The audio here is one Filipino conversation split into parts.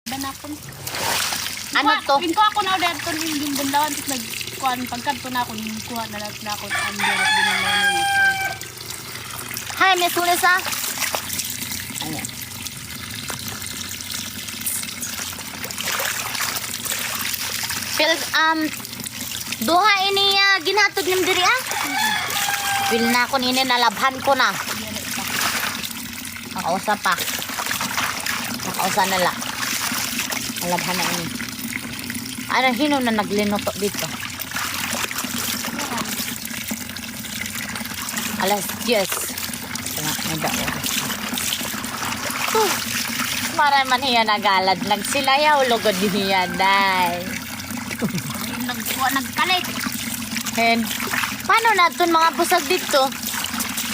Danakon. Ano to? Pinko ako na order to yung bundawan tapos nagkuhan pagkanto na ako yung kuha na lang na ako ang direct binundawan nito. Hi, Miss Ulisa. Ayan. Pero, duha ini ginhatod nim diri Will na ako nini nalabhan ko na. Nakausa pa. Nakausa na la. Nalabhan na ini. Ano, hino na naglinoto dito. Alas 10. May daw. Maray man hiya nagalad. Nagsilayaw lugod hiya, day. Nagkalit. And, paano natin mga busag dito?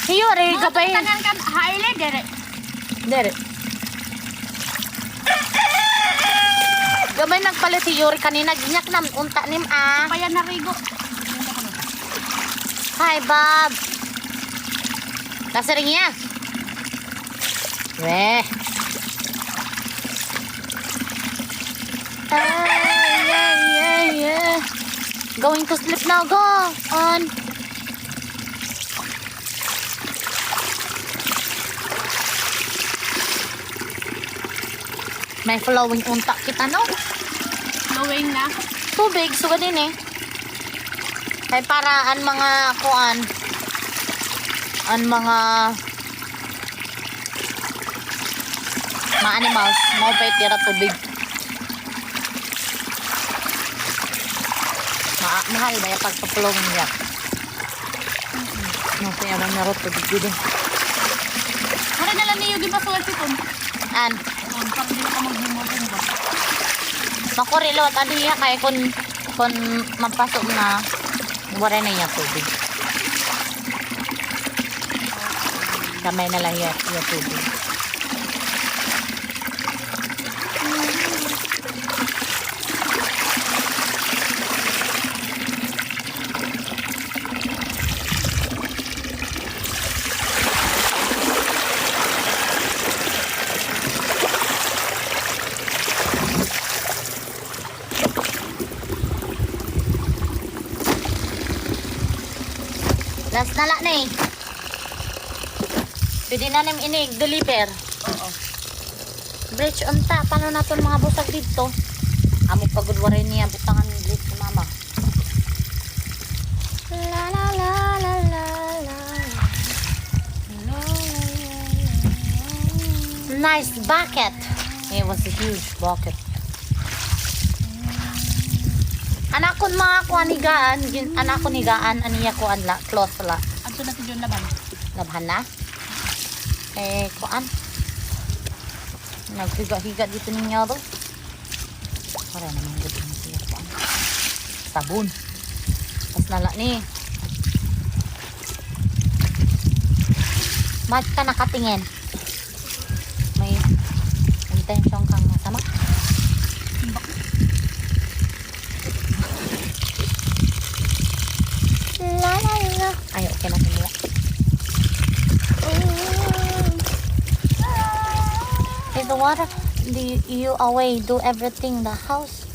Hiyo, rin ka pa yun. Tangan kan haile dere. Dere. Gamay nagpalit si Yuri kanina. Ginyak na unta nim Paya na rigo. Hi, Bob. Nasa rin niya. Weh. Yeah. Going to sleep now. Go on. May flowing unta kita, no? Flowing na. Tubig, suga din eh. Kaya para ang mga kuan, ang mga animals, maupay tira tubig. Mahal ba yung pagpa-flowing niya? Maupay alam na rin tubig din. Ano na lang niyo gipasulat si Tom? An? Para di ka mag-humor ba? Makurilot, ano niya kaya kung mapasok na wala na niya tubig. Kamay na lang yung tubig. Last na na eh. Pwede na nim inig deliver. Oo. Bridge unta. Paano natin mga busag dito? Amo pagudwarin niya butangan ni bridge si mama. La la la la la la. Nice bucket. It was a huge bucket. Anak ko mga kuanigaan, anak ko nigaan, aniya ko anla, close la. Ato na si John laban. Labhan na? Kuan? Naghiga-higa dito ninyo do. Para naman gud ang siya kuan. Sabon. Pas nala ni. Mat ka nakatingin. May intention kang masama. Ay, okay na sila. Is the water, do you away do everything in the house?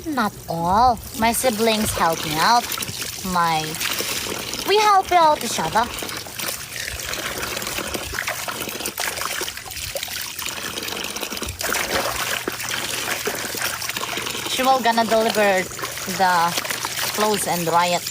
Not all. My siblings help me out. We help out each other. She will gonna deliver the clothes and dry it.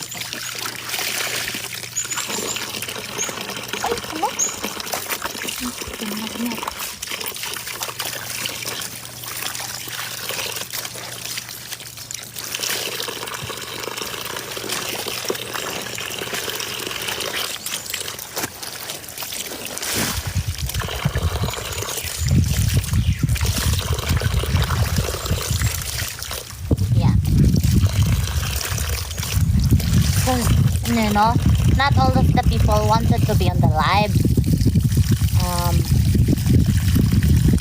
You know, not all of the people wanted to be on the live.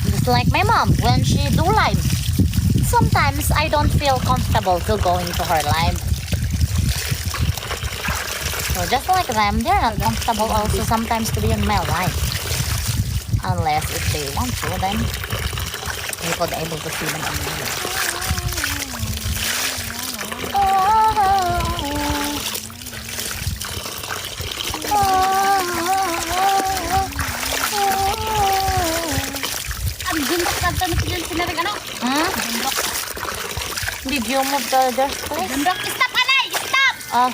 Just like my mom, when she do live, sometimes I don't feel comfortable to go into her live. So just like them, they're not comfortable also sometimes to be in my live. Unless if they want to, then Likod ay able to see ng umbrella. Ang gundok kanto na pinarig ano? Hmm? Gundok. Did you move the desk, please? Gundok. Stop, Anay! Stop! Oh,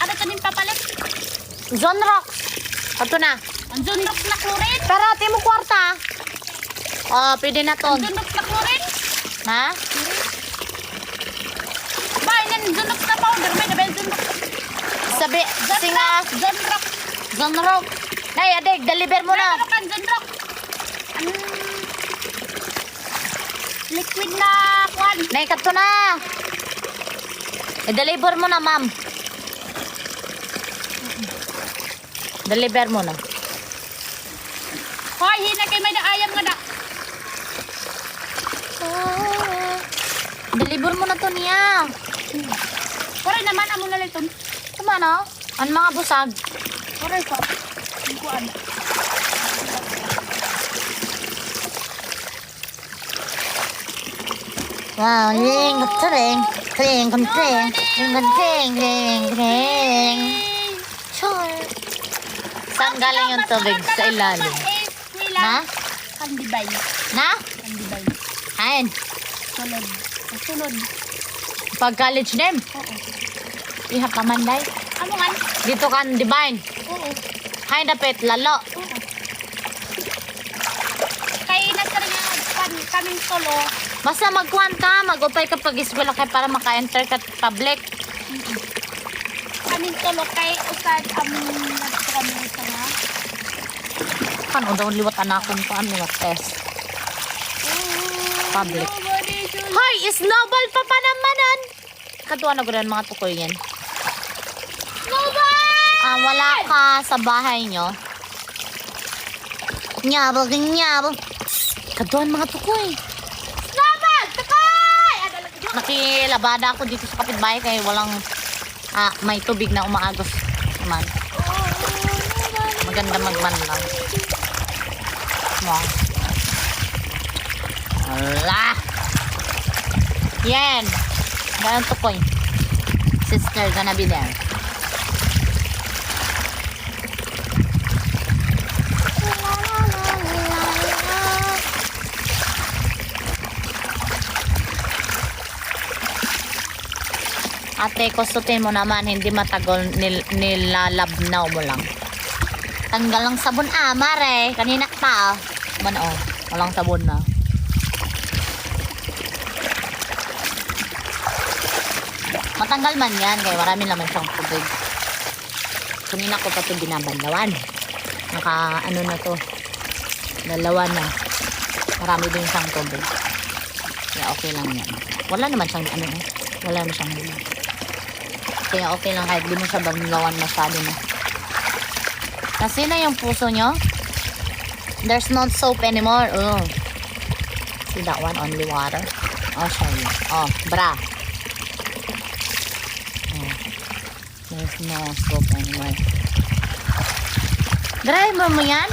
Ano ito din papalit? Zone Rocks. Ito na. Ang gundok na chlorine. Pero ate mo kwarta. Oh, pwede na to. Ang gundok na chlorine. Ha? Ba, yan gundok na powder. May nabel gundok. Sabi, singa. Gundok. Zone Rock. Nay, adik, deliver mo na. Ano kan gundok? Liquid na kwan. Nay, kato na. I-deliver mo na, ma'am. Deliver mo na. Hoy, hina kay may ayam nga da. Deliver mo na to niya. Kore naman amo na liton. Tama na? Ang mga busag. Kore ko. Ang kuan. Wow, ring, tring, tring, tring, tring, tring, tring, tring. Sure. Saan galing yung tubig? Sa ilalim. Na? Kandibay. Na? Kandibay. Ayan. Sunod. Sunod. Pag college name. Oo. Iha ka man, day. Amo man? Dito ka divine. Oo. Hay dapit, lalo. Oo. Kay nasa rin nga kaming solo. Basta magkuhan ka, mag-upay ka pag-eskwela kay para maka-enter ka public. Kaming solo kay usad kami sa nga. Kan daw liwat anakon ko ang liwat test. Public. Hoy, snowball pa pa namanan. Katuan na gano'n mga tukoy yan. Snowball! Wala ka sa bahay nyo. Nyabo, nyabo. Katuan mga tukoy. Snowball! Takay! Nakilabada ako dito sa kapitbahay kaya walang may tubig na umaagos naman. Maganda magmanlaw. Wow. Ala! Yan! Ganun to koy. Sister gonna be there. Ate, kustutin mo naman, hindi matagal nilalabnaw mo lang. Tanggal lang sabon, mare. Kanina pa, Man, walang sabon na. Matanggal man yan, kaya marami naman siyang tubig. Kanina ko pa ito binabandawan. Ano na to. Dalawa na. Marami din siyang tubig. Kaya okay lang yan. Wala naman siyang wala na siyang bulan. Kaya okay lang kahit di mo siya banlawan masyado na. Kasi na yung puso nyo. There's not soap anymore. Oh. See that one? Only water. I'll show you. Oh, bra. Oh. There's no soap anymore. Dry mo yan?